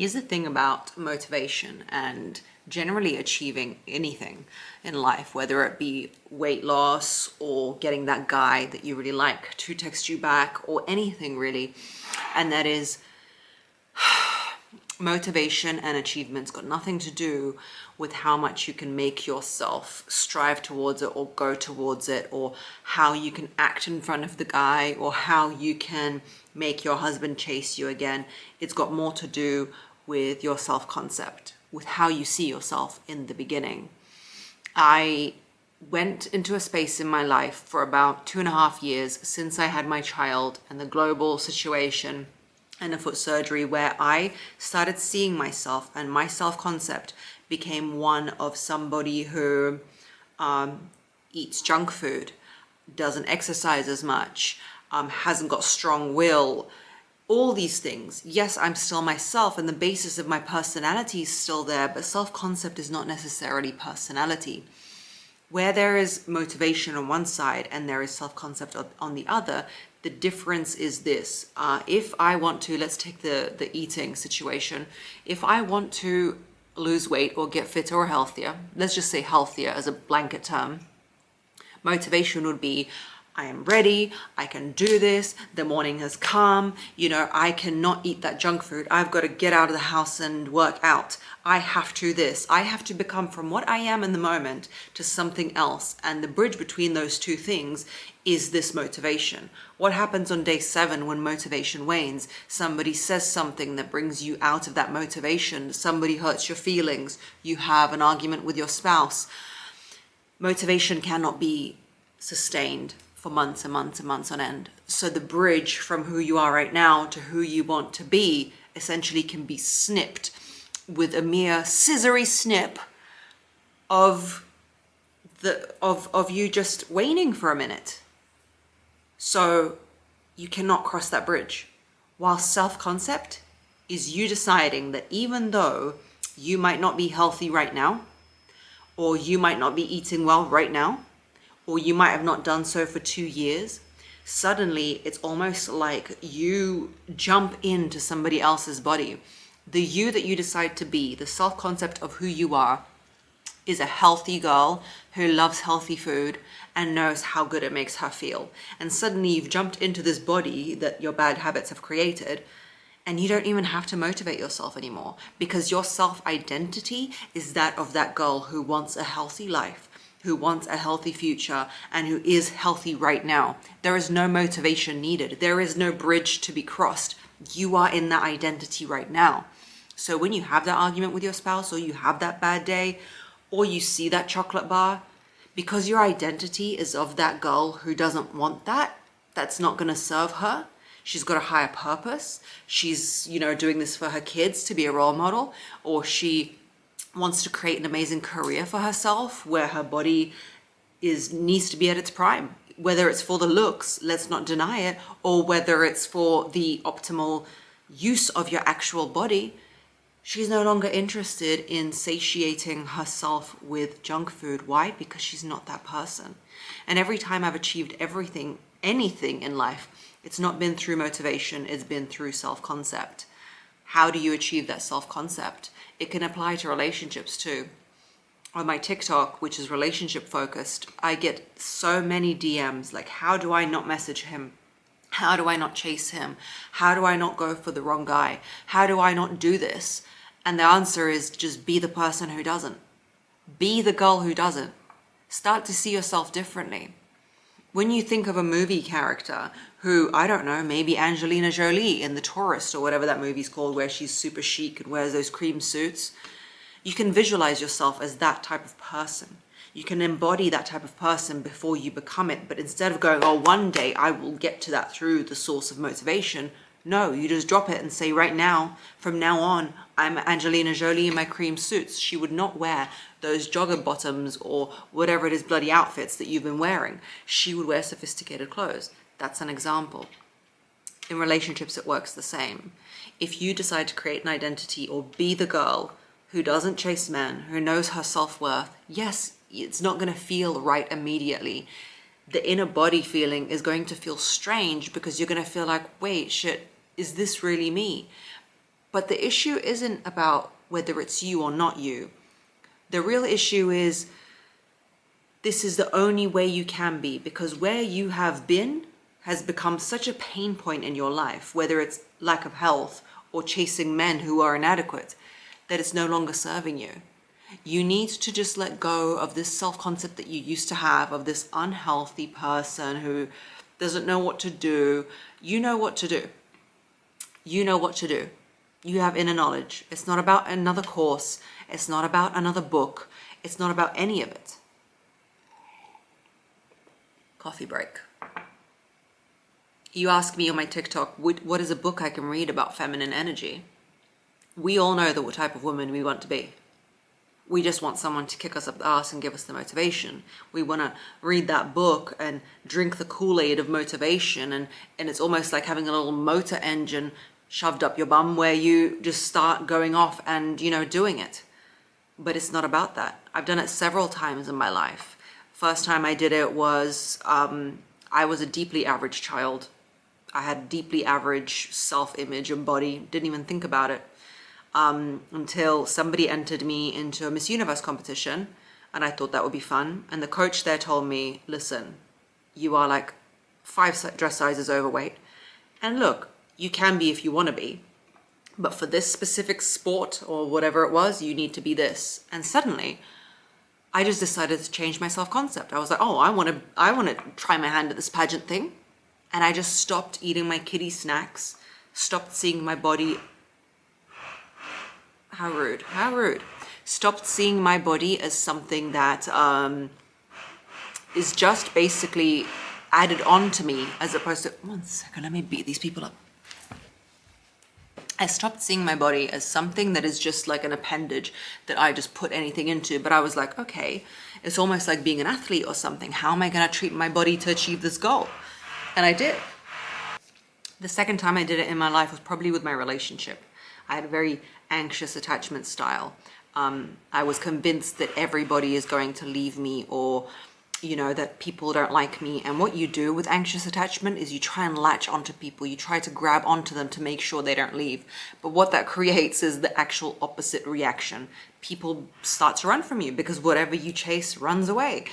Here's the thing about motivation and generally achieving anything in life, whether it be weight loss or getting that guy that you really like to text you back or anything really. And that is motivation and achievement's got nothing to do with how much you can make yourself strive towards it or go towards it, or how you can act in front of the guy, or how you can make your husband chase you again. It's got more to do with your self-concept, with how you see yourself in the beginning. I went into a space in my life for about 2.5 years since I had my child and the global situation and a foot surgery, where I started seeing myself, and my self-concept became one of somebody who eats junk food, doesn't exercise as much, hasn't got strong will, all these things. Yes, I'm still myself and the basis of my personality is still there, but self-concept is not necessarily personality. Where there is motivation on one side and there is self-concept on the other, the difference is this. If I want to, let's take the eating situation. If I want to lose weight or get fitter or healthier, let's just say healthier as a blanket term, motivation would be, I am ready, I can do this, the morning has come, I cannot eat that junk food, I've got to get out of the house and work out, I have to this, I have to become from what I am in the moment to something else, and the bridge between those two things is this motivation. What happens on day 7 when motivation wanes? Somebody says something that brings you out of that motivation, somebody hurts your feelings, you have an argument with your spouse. Motivation cannot be sustained for months and months and months on end. So the bridge from who you are right now to who you want to be essentially can be snipped with a mere scissory snip of you just waning for a minute. So you cannot cross that bridge. While self-concept is you deciding that even though you might not be healthy right now, or you might not be eating well right now, or you might have not done so for 2 years, suddenly it's almost like you jump into somebody else's body. The you that you decide to be, the self-concept of who you are, is a healthy girl who loves healthy food and knows how good it makes her feel. And suddenly you've jumped into this body that your bad habits have created, and you don't even have to motivate yourself anymore, because your self-identity is that of that girl who wants a healthy life, who wants a healthy future, and who is healthy right now. There is no motivation needed. There is no bridge to be crossed. You are in that identity right now. So when you have that argument with your spouse, or you have that bad day, or you see that chocolate bar, because your identity is of that girl who doesn't want that, that's not going to serve her. She's got a higher purpose. She's, doing this for her kids to be a role model, or she wants to create an amazing career for herself where her body needs to be at its prime, whether it's for the looks, let's not deny it, or whether it's for the optimal use of your actual body. She's no longer interested in satiating herself with junk food. Why? Because she's not that person. And every time I've achieved anything in life, it's not been through motivation, it's been through self-concept. How do you achieve that self-concept? It can apply to relationships too. On my TikTok, which is relationship focused, I get so many DMs like, how do I not message him? How do I not chase him? How do I not go for the wrong guy? How do I not do this? And the answer is just be the person who doesn't. Be the girl who doesn't. Start to see yourself differently. When you think of a movie character who, I don't know, maybe Angelina Jolie in The Tourist or whatever that movie's called, where she's super chic and wears those cream suits, you can visualize yourself as that type of person. You can embody that type of person before you become it. But instead of going, oh, one day I will get to that through the source of motivation, no, you just drop it and say, right now, from now on, I'm Angelina Jolie in my cream suits. She would not wear those jogger bottoms or whatever it is, bloody outfits that you've been wearing. She would wear sophisticated clothes. That's an example. In relationships, it works the same. If you decide to create an identity or be the girl who doesn't chase men, who knows her self-worth, yes, it's not going to feel right immediately. The inner body feeling is going to feel strange because you're going to feel like, wait, shit, is this really me? But the issue isn't about whether it's you or not you. The real issue is this is the only way you can be, because where you have been has become such a pain point in your life, whether it's lack of health or chasing men who are inadequate, that it's no longer serving you. You need to just let go of this self-concept that you used to have of this unhealthy person who doesn't know what to do. You know what to do. You know what to do. You have inner knowledge. It's not about another course. It's not about another book. It's not about any of it. Coffee break. You ask me on my TikTok, what is a book I can read about feminine energy? We all know the type of woman we want to be. We just want someone to kick us up the arse and give us the motivation. We want to read that book and drink the Kool-Aid of motivation. And it's almost like having a little motor engine shoved up your bum where you just start going off and, doing it. But it's not about that. I've done it several times in my life. First time I did it was, I was a deeply average child. I had deeply average self-image and body. Didn't even think about it. Until somebody entered me into a Miss Universe competition, and I thought that would be fun. And the coach there told me, listen, you are like 5 dress sizes overweight. And look, you can be if you want to be, but for this specific sport or whatever it was, you need to be this. And suddenly I just decided to change my self-concept. I was like, oh, I want to try my hand at this pageant thing. And I just stopped eating my kiddie snacks, stopped seeing my body. How rude, how rude. Stopped seeing my body as something that is just basically added on to me, as opposed to, 1 second, let me beat these people up. I stopped seeing my body as something that is just like an appendage that I just put anything into. But I was like, okay, it's almost like being an athlete or something. How am I going to treat my body to achieve this goal? And I did. The second time I did it in my life was probably with my relationship. I had a very anxious attachment style. I was convinced that everybody is going to leave me, or that people don't like me. And what you do with anxious attachment is you try and latch onto people. You try to grab onto them to make sure they don't leave. But what that creates is the actual opposite reaction. People start to run from you because whatever you chase runs away.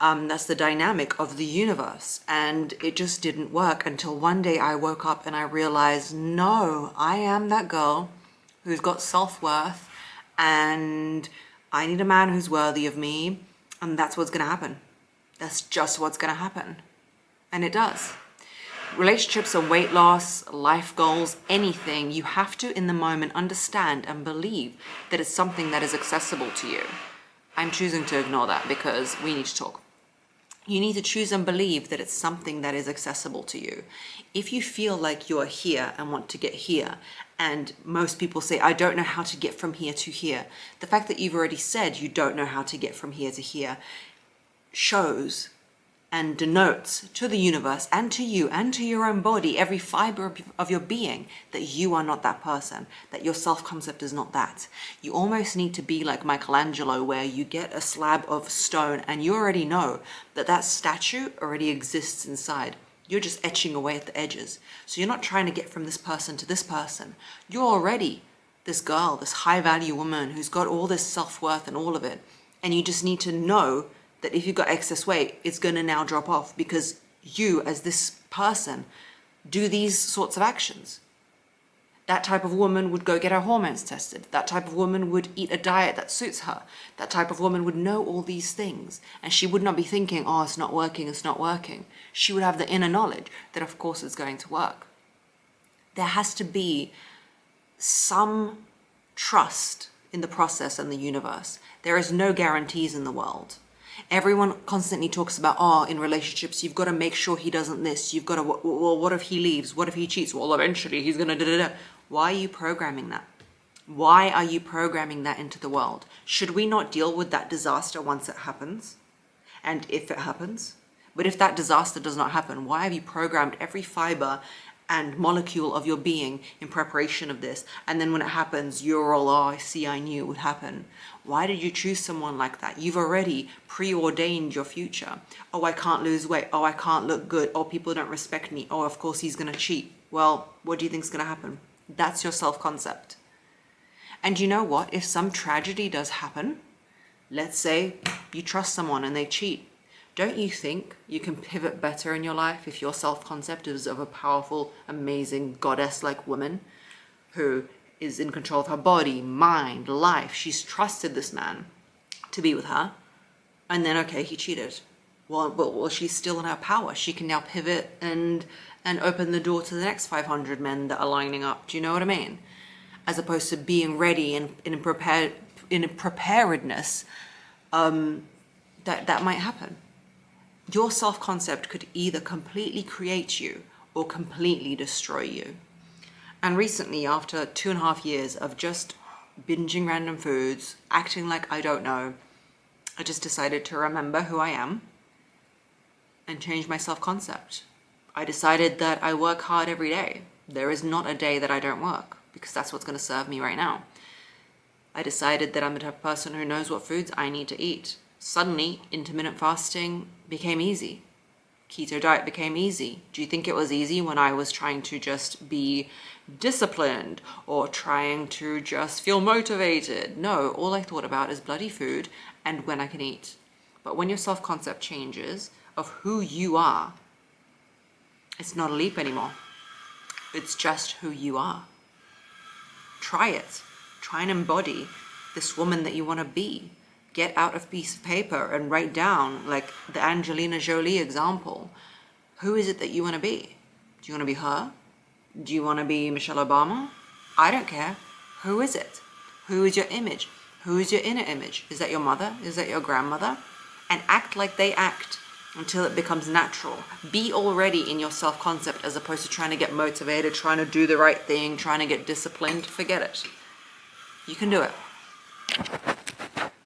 That's the dynamic of the universe. And it just didn't work until one day I woke up and I realized, no, I am that girl who's got self-worth, and I need a man who's worthy of me. And that's what's going to happen. That's just what's going to happen. And it does. Relationships and weight loss, life goals, anything, you have to, in the moment, understand and believe that it's something that is accessible to you. I'm choosing to ignore that because we need to talk. You need to choose and believe that it's something that is accessible to you. If you feel like you are here and want to get here, and most people say, I don't know how to get from here to here. The fact that you've already said you don't know how to get from here to here shows and denotes to the universe and to you and to your own body, every fiber of your being, that you are not that person, that your self-concept is not that. You almost need to be like Michelangelo, where you get a slab of stone and you already know that that statue already exists inside. You're just etching away at the edges. So you're not trying to get from this person to this person. You're already this girl, this high-value woman who's got all this self-worth and all of it. And you just need to know that if you've got excess weight, it's going to now drop off because you, as this person, do these sorts of actions. That type of woman would go get her hormones tested. That type of woman would eat a diet that suits her. That type of woman would know all these things. And she would not be thinking, oh, it's not working, it's not working. She would have the inner knowledge that, of course, it's going to work. There has to be some trust in the process and the universe. There is no guarantees in the world. Everyone constantly talks about, oh, in relationships, you've got to make sure he doesn't this. You've got to, well, what if he leaves? What if he cheats? Well, eventually he's going to da-da-da. Why are you programming that? Why are you programming that into the world? Should we not deal with that disaster once it happens? And if it happens? But if that disaster does not happen, why have you programmed every fiber and molecule of your being in preparation of this? And then when it happens, you're all, oh, I see, I knew it would happen. Why did you choose someone like that? You've already preordained your future. Oh, I can't lose weight. Oh, I can't look good. Oh, people don't respect me. Oh, of course he's going to cheat. Well, what do you think is going to happen? That's your self-concept. And you know what? If some tragedy does happen, let's say you trust someone and they cheat, don't you think you can pivot better in your life if your self-concept is of a powerful, amazing goddess-like woman who is in control of her body, mind, life? She's trusted this man to be with her. And then, okay, he cheated. Well, she's still in her power. She can now pivot and open the door to the next 500 men that are lining up. Do you know what I mean? As opposed to being ready and in a preparedness that might happen. Your self-concept could either completely create you or completely destroy you. And recently, after 2.5 years of just binging random foods, acting like I don't know, I just decided to remember who I am and change my self-concept. I decided that I work hard every day. There is not a day that I don't work, because that's what's going to serve me right now. I decided that I'm the type of person who knows what foods I need to eat. Suddenly, intermittent fasting became easy. Keto diet became easy. Do you think it was easy when I was trying to just be disciplined or trying to just feel motivated? No, all I thought about is bloody food and when I can eat. But when your self-concept changes of who you are, it's not a leap anymore. It's just who you are. Try it. Try and embody this woman that you want to be. Get out a piece of paper and write down, like the Angelina Jolie example. Who is it that you want to be? Do you want to be her? Do you want to be Michelle Obama? I don't care. Who is it? Who is your image? Who is your inner image? Is that your mother? Is that your grandmother? And act like they act until it becomes natural. Be already in your self-concept as opposed to trying to get motivated, trying to do the right thing, trying to get disciplined. Forget it. You can do it.